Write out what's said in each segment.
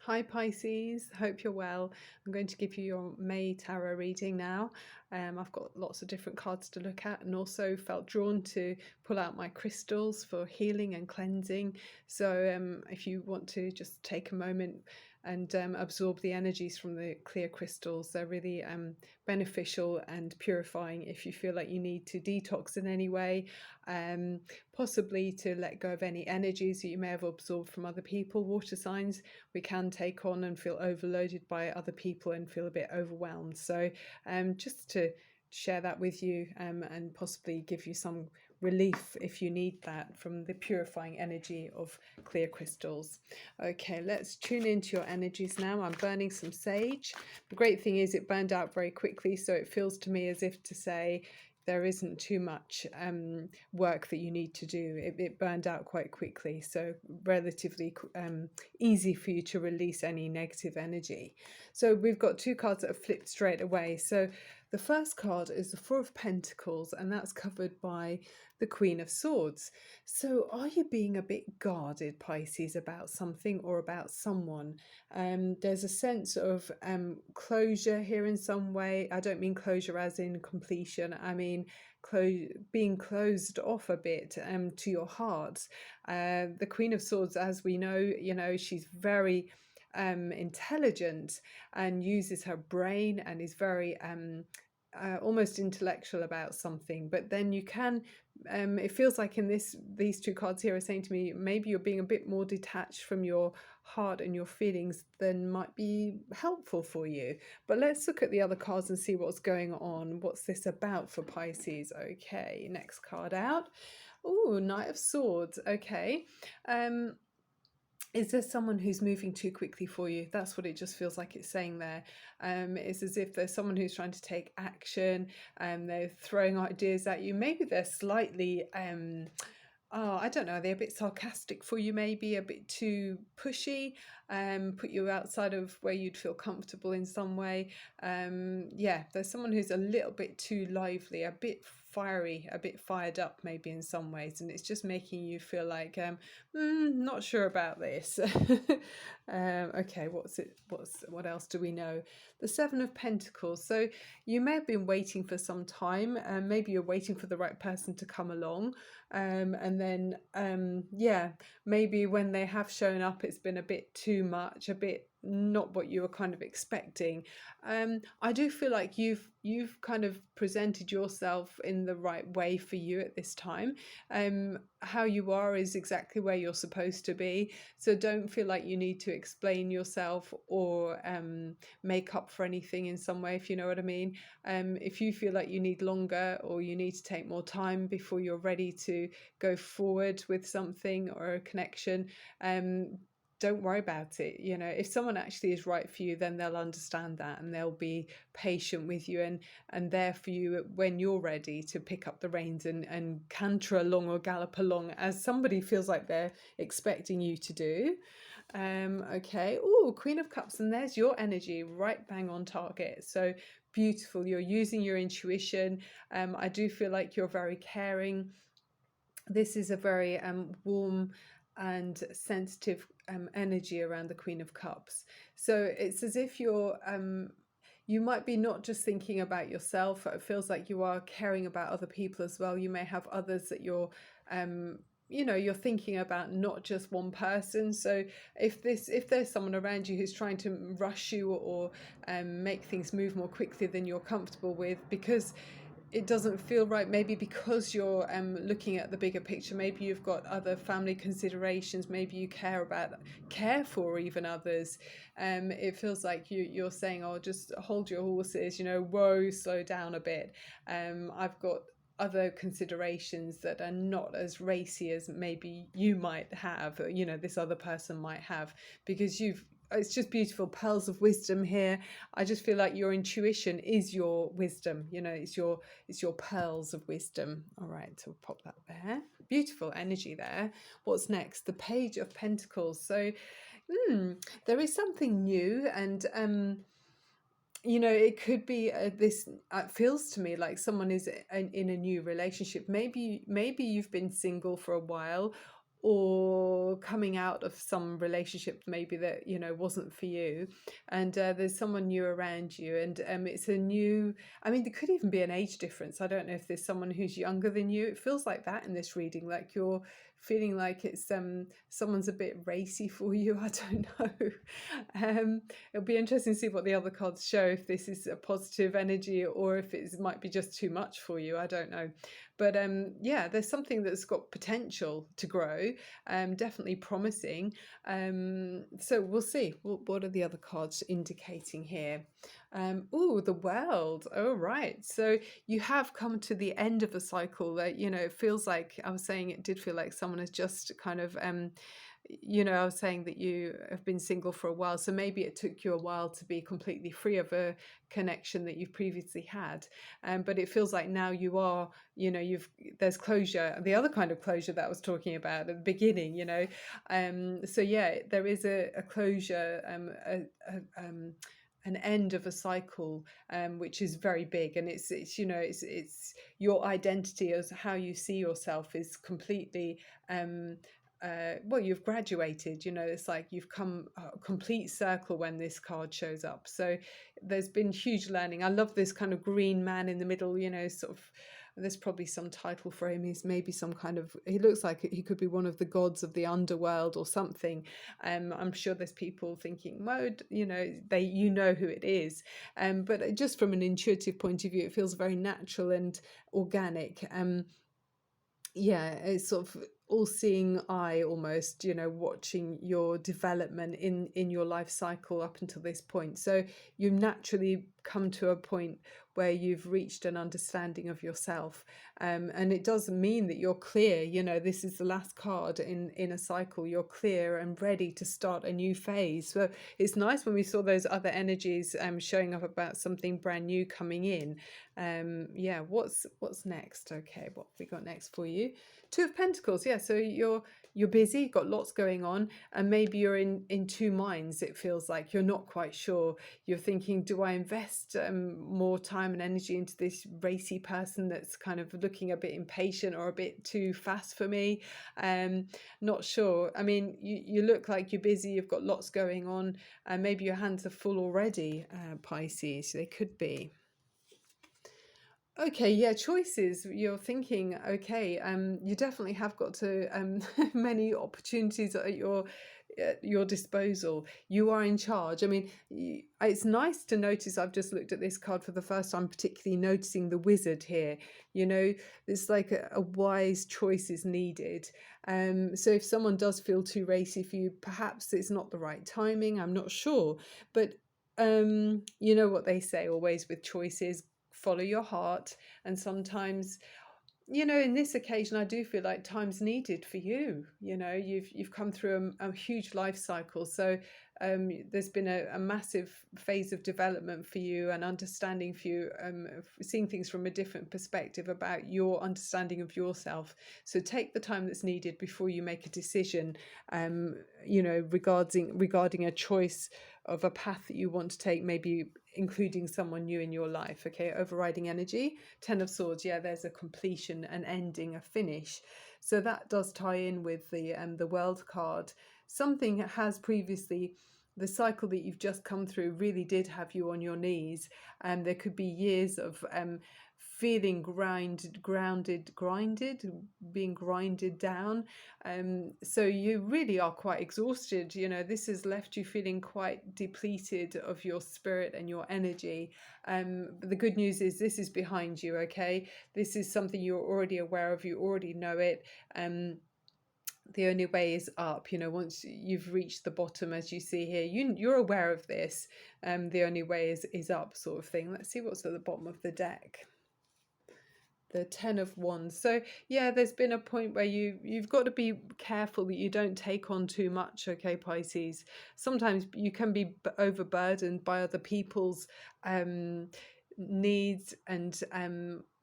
Hi Pisces, hope you're well. I'm going to give you your May tarot reading now. I've got lots of different cards to look at and also felt drawn to pull out my crystals for healing and cleansing. So if you want to just take a moment and absorb the energies from the clear crystals, they're really beneficial and purifying if you feel like you need to detox in any way, possibly to let go of any energies that you may have absorbed from other people. Water signs we can take on and feel overloaded by other people and feel a bit overwhelmed. So just to share that with you and possibly give you some relief if you need that from the purifying energy of clear crystals. Okay, let's tune into your energies now. I'm burning some sage. The great thing is it burned out very quickly, so it feels to me as if to say there isn't too much work that you need to do. It burned out quite quickly, so relatively easy for you to release any negative energy. So we've got two cards that are flipped straight away. So the first card is the Four of Pentacles, and that's covered by the Queen of Swords. So are you being a bit guarded, Pisces, about something or about someone? There's a sense of closure here in some way. I don't mean closure as in completion. I mean being closed off a bit to your heart. The Queen of Swords, as we know, she's very intelligent and uses her brain and is very almost intellectual about something. But then you can it feels like in these two cards here are saying to me, maybe you're being a bit more detached from your heart and your feelings than might be helpful for you. But let's look at the other cards and see what's going on. What's this about for Pisces? Okay, next card out. Oh, Knight of Swords. Okay. Is there someone who's moving too quickly for you? That's what it just feels like it's saying there. It's as if there's someone who's trying to take action and they're throwing ideas at you. Maybe they're slightly, I don't know, they're a bit sarcastic for you, maybe a bit too pushy, put you outside of where you'd feel comfortable in some way. Yeah, there's someone who's a little bit too lively, a bit fiery, a bit fired up maybe in some ways, and it's just making you feel like not sure about this. Okay, what else do we know? The Seven of Pentacles. So you may have been waiting for some time, and maybe you're waiting for the right person to come along, and then yeah, maybe when they have shown up, it's been a bit too much, a bit not what you were kind of expecting. I do feel like you've kind of presented yourself in the right way for you at this time. How you are is exactly where you're supposed to be. So don't feel like you need to explain yourself or make up for anything in some way, if you know what I mean. If you feel like you need longer or you need to take more time before you're ready to go forward with something or a connection, don't worry about it. If someone actually is right for you, then they'll understand that and they'll be patient with you and there for you when you're ready to pick up the reins and canter along or gallop along as somebody feels like they're expecting you to do. Okay. Oh, Queen of Cups, and there's your energy right bang on target. So beautiful. You're using your intuition. I do feel like you're very caring. This is a very warm and sensitive energy around the Queen of Cups. So it's as if you might be not just thinking about yourself. It feels like you are caring about other people as well. You may have others that you're you're thinking about, not just one person. So if there's someone around you who's trying to rush you or make things move more quickly than you're comfortable with, because it doesn't feel right, maybe because you're looking at the bigger picture, maybe you've got other family considerations, maybe you care for even others, it feels like you're saying, oh, just hold your horses, whoa, slow down a bit. I've got other considerations that are not as racy as maybe you might have, this other person might have, because it's just beautiful pearls of wisdom here. I just feel like your intuition is your wisdom, it's your pearls of wisdom. All right, so we'll pop that there. Beautiful energy there. What's next? The Page of Pentacles. So there is something new, and it could be this. It feels to me like someone is in a new relationship. Maybe you've been single for a while, or coming out of some relationship maybe that, you know, wasn't for you, and there's someone new around you, and it's a new, I mean, there could even be an age difference. I don't know if there's someone who's younger than you. It feels like that in this reading, like you're feeling like it's someone's a bit racy for you. I don't know. It'll be interesting to see what the other cards show, if this is a positive energy or if it might be just too much for you. I don't know. But yeah, there's something that's got potential to grow, definitely promising. So we'll see. What are the other cards indicating here? Oh, the world. Oh, right. So you have come to the end of a cycle that, you know, it feels like, I was saying, it did feel like someone has just kind of, you know, I was saying that you have been single for a while, so maybe it took you a while to be completely free of a connection that you've previously had. But it feels like now you are, you know, there's closure, the other kind of closure that I was talking about at the beginning, you know. So yeah, there is a closure, an end of a cycle, which is very big, and it's you know, it's your identity as how you see yourself is completely well, you've graduated, you know, it's like you've come a complete circle when this card shows up. So there's been huge learning. I love this kind of green man in the middle, you know, sort of, there's probably some title for him. He's maybe some kind of, he looks like he could be one of the gods of the underworld or something. I'm sure there's people thinking, well, you know, you know who it is. But just from an intuitive point of view, it feels very natural and organic. Yeah, it's sort of all-seeing eye almost, you know, watching your development in your life cycle up until this point. So you naturally come to a point where you've reached an understanding of yourself, and it does mean that you're clear. You know, this is the last card in a cycle. You're clear and ready to start a new phase. So it's nice when we saw those other energies showing up about something brand new coming in. Yeah, what's next? Okay, what have we got next for you? Two of Pentacles. Yeah, so you're busy, you've got lots going on, and maybe you're in two minds. It feels like you're not quite sure. You're thinking, do I invest more time and energy into this racy person that's kind of looking a bit impatient or a bit too fast for me? Not sure. I mean, you look like you're busy, you've got lots going on, and maybe your hands are full already, Pisces. They could be. Okay, yeah, choices. You're thinking, okay, you definitely have got to many opportunities at your disposal. You are in charge. I mean, it's nice to notice. I've just looked at this card for the first time, particularly noticing the wizard here. You know, it's like a wise choice is needed. So if someone does feel too racy for you, perhaps it's not the right timing. I'm not sure, but you know what they say always with choices, follow your heart. And sometimes, you know, in this occasion, I do feel like time's needed for you. You know, you've come through a huge life cycle, so there's been a massive phase of development for you and understanding for you, seeing things from a different perspective about your understanding of yourself. So take the time that's needed before you make a decision, you know, regarding a choice of a path that you want to take, maybe including someone new in your life. Okay, overriding energy, Ten of Swords. Yeah, there's a completion, an ending, a finish. So that does tie in with the World card. Something has previously, the cycle that you've just come through really did have you on your knees, and there could be years of feeling being grinded down. So you really are quite exhausted. You know, this has left you feeling quite depleted of your spirit and your energy. But the good news is this is behind you. Okay, this is something you're already aware of. You already know it. The only way is up. You know, once you've reached the bottom, as you see here, you're aware of this. The only way is up, sort of thing. Let's see what's at the bottom of the deck. The Ten of Wands. So yeah, there's been a point where you've got to be careful that you don't take on too much. Okay, Pisces, sometimes you can be overburdened by other people's needs, and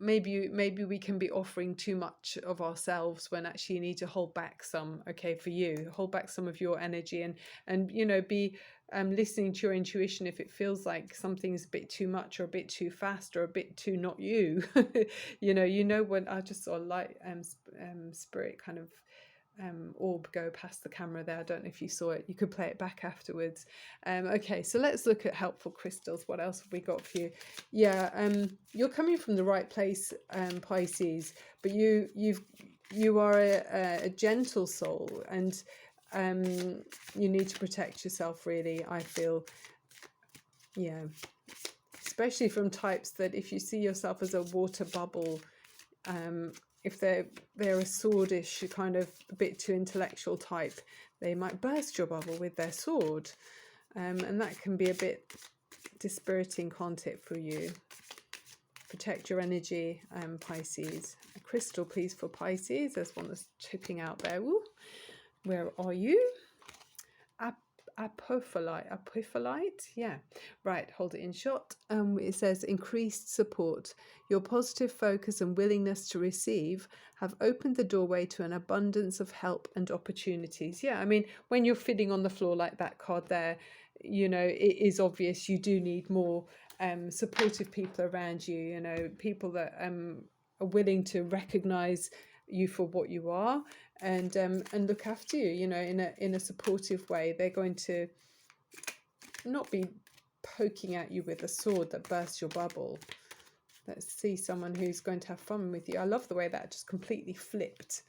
maybe we can be offering too much of ourselves when actually you need to hold back some. Okay, for you, hold back some of your energy, and you know, be listening to your intuition if it feels like something's a bit too much or a bit too fast or a bit too not you. You know when I just saw light spirit kind of orb go past the camera there. I don't know if you saw it. You could play it back afterwards. Okay, so let's look at helpful crystals. What else have we got for you? Yeah, you're coming from the right place, Pisces, but you are a gentle soul, and you need to protect yourself, really, I feel. Yeah, especially from types that, if you see yourself as a water bubble, if they're a swordish, kind of a bit too intellectual type, they might burst your bubble with their sword, and that can be a bit dispiriting, can't it, for you? Protect your energy, Pisces. A crystal, please, for Pisces. There's one that's tipping out there. Ooh, where are you? Apophyllite, yeah, right, hold it in shot. It says increased support. Your positive focus and willingness to receive have opened the doorway to an abundance of help and opportunities. Yeah, I mean, when you're feeling on the floor like that card there, you know, it is obvious you do need more supportive people around you, you know, people that are willing to recognize you for what you are, and look after you, you know, in a supportive way. They're going to not be poking at you with a sword that bursts your bubble. Let's see someone who's going to have fun with you. I love the way that just completely flipped.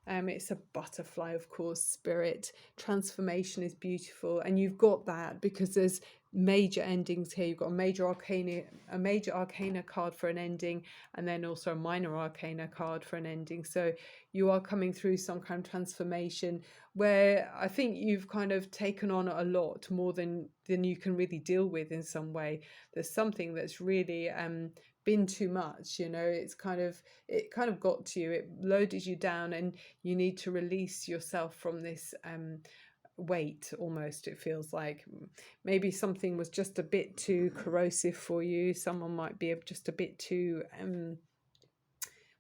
It's a butterfly, of course, spirit. Transformation is beautiful, and you've got that because there's major endings here. You've got a major arcana card for an ending, and then also a minor arcana card for an ending. So you are coming through some kind of transformation where I think you've kind of taken on a lot more than you can really deal with in some way. There's something that's really been too much, you know. It kind of got to you, it loaded you down, and you need to release yourself from this weight, almost. It feels like maybe something was just a bit too corrosive for you. Someone might be just a bit too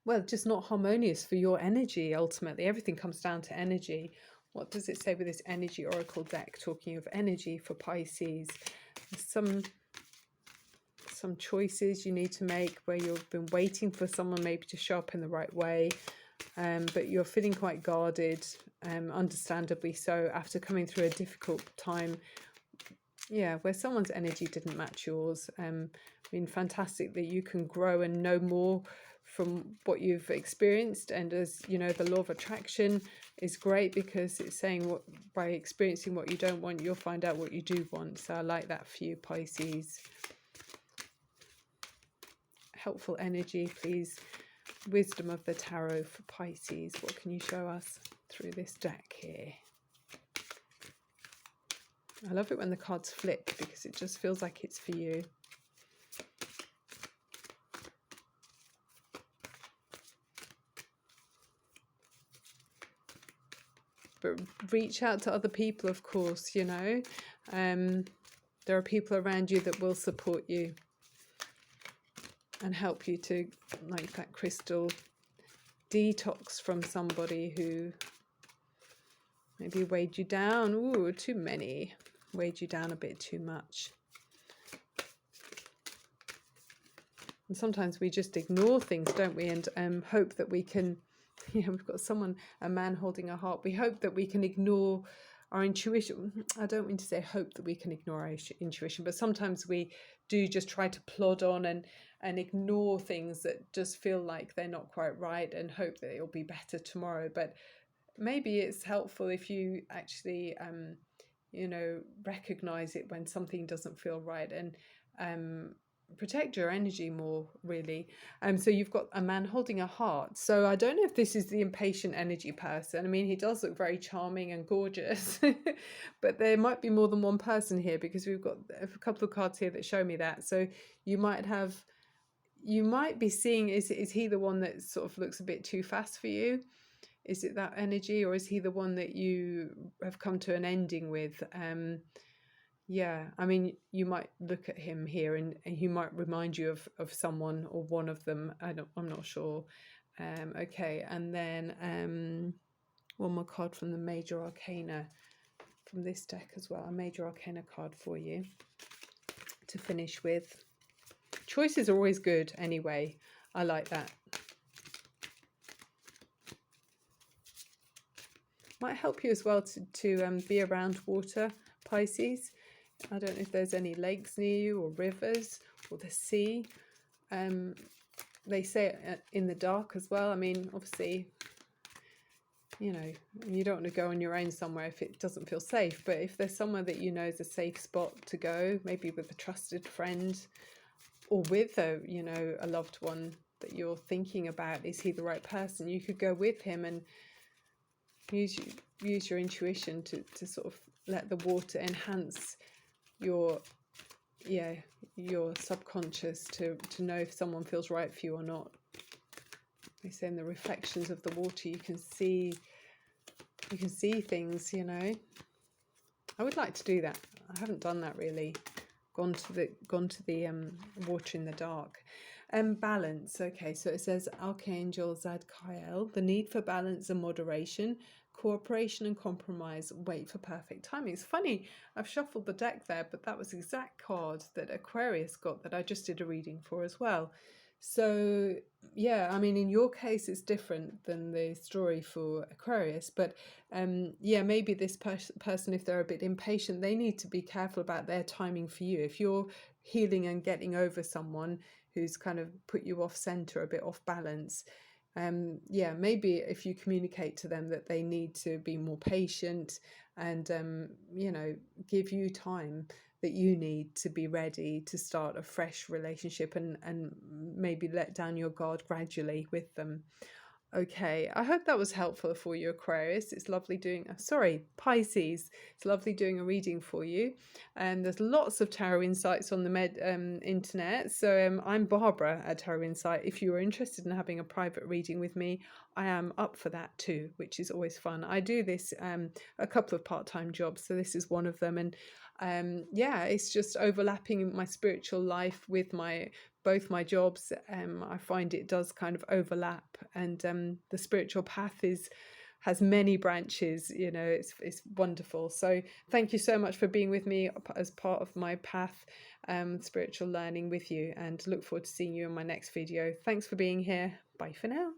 well, just not harmonious for your energy. Ultimately, everything comes down to energy. What does it say with this energy oracle deck, talking of energy for Pisces? Some choices you need to make where you've been waiting for someone maybe to show up in the right way, but you're feeling quite guarded, understandably so, after coming through a difficult time, yeah, where someone's energy didn't match yours. I mean, fantastic that you can grow and know more from what you've experienced, and as you know, the law of attraction is great because it's saying by experiencing what you don't want, you'll find out what you do want. So I like that for you, Pisces. Helpful energy, please. Wisdom of the Tarot for Pisces. What can you show us through this deck here? I love it when the cards flip because it just feels like it's for you. But reach out to other people, of course, you know. There are people around you that will support you and help you to, like that crystal, detox from somebody who maybe weighed you down. Ooh, too many. Weighed you down a bit too much. And sometimes we just ignore things, don't we? And hope that we can, yeah, we've got someone, a man holding a heart. We hope that we can ignore our intuition. I don't mean to say hope that we can ignore our intuition, but sometimes we do just try to plod on and ignore things that just feel like they're not quite right, and hope that it'll be better tomorrow. But maybe it's helpful if you actually you know, recognize it when something doesn't feel right, and protect your energy more, really. So you've got a man holding a heart. So I don't know if this is the impatient energy person. I mean, he does look very charming and gorgeous, but there might be more than one person here, because we've got a couple of cards here that show me that. So you might be seeing, is he the one that sort of looks a bit too fast for you? Is it that energy, or is he the one that you have come to an ending with? Yeah, I mean, you might look at him here and he might remind you of someone or one of them. I'm not sure. Okay, and then one more card from the Major Arcana from this deck as well. A Major Arcana card for you to finish with. Choices are always good anyway. I like that. Might help you as well to be around water, Pisces. I don't know if there's any lakes near you or rivers or the sea. They say it in the dark as well. I mean, obviously, you know, you don't want to go on your own somewhere if it doesn't feel safe. But if there's somewhere that you know is a safe spot to go, maybe with a trusted friend or with a, you know, a loved one that you're thinking about, is he the right person? You could go with him and use your intuition to sort of let the water enhance your your subconscious to know if someone feels right for you or not. They say in the reflections of the water you can see things, you know. I would like to do that. I haven't done that really. Gone to the water in the dark. Balance. Okay, so it says Archangel Zadkiel, the need for balance and moderation, cooperation and compromise, wait for perfect timing. It's funny, I've shuffled the deck there, but that was the exact card that Aquarius got that I just did a reading for as well. So yeah, I mean, in your case it's different than the story for Aquarius, but yeah, maybe this person, if they're a bit impatient, they need to be careful about their timing for you. If you're healing and getting over someone who's kind of put you off center, a bit off balance, yeah, maybe if you communicate to them that they need to be more patient and you know, give you time that you need to be ready to start a fresh relationship, and maybe let down your guard gradually with them. Okay, I hope that was helpful for you, Aquarius. It's lovely doing, Pisces. It's lovely doing a reading for you. And there's lots of tarot insights on the internet. So I'm Barbara at Tarot Insight. If you are interested in having a private reading with me, I am up for that too, which is always fun. I do this a couple of part-time jobs, so this is one of them. And yeah, it's just overlapping my spiritual life with both my jobs. I find it does kind of overlap, and the spiritual path has many branches. You know, it's wonderful. So thank you so much for being with me as part of my path, spiritual learning with you, and look forward to seeing you in my next video. Thanks for being here. Bye for now.